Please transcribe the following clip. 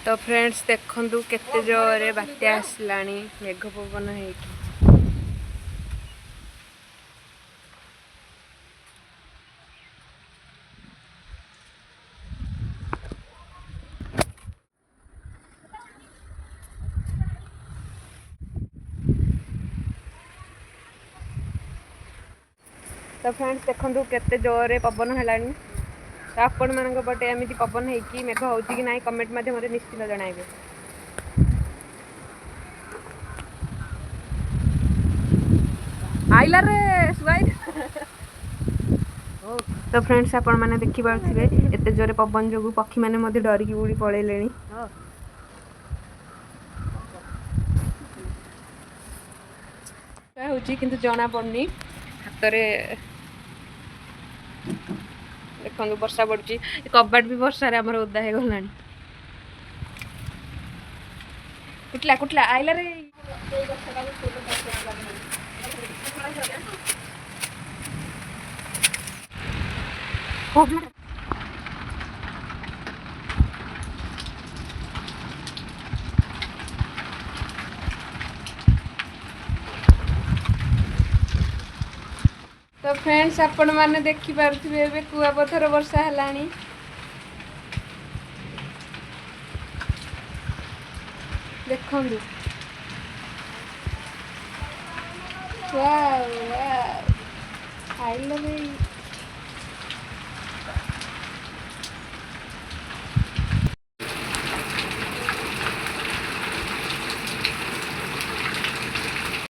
तो फ्रेंड्स देखंतु केते जोरे बात्या आसलानी मेघ पवन हेकी। तो फ्रेंड्स देखंतु केते जोरे पवन हेलानी। तो आपण मानक पटे एमती पवन हेकी मेघ होउची कि नाही कमेंट मध्ये मते निश्चित जणाइबे। आइला रे सुगाई। तो फ्रेंड्स आपण माने देखि पारथिबे एते जोरे पवन जोगु पक्षी माने मध्ये डरी की उड़ी पळेलेनी। होची किंतु जणा पड़नी हातरे देखो वर्षा पड़ी कबाट भी वर्षा रे हमर ओदा हे गलानी। कुटला कुटला आइला रे तो फ्रेंड्स आपण माने देखि पारथिबे एबे कुआ पथर वर्षा हलानी। देखंदु वाव वाव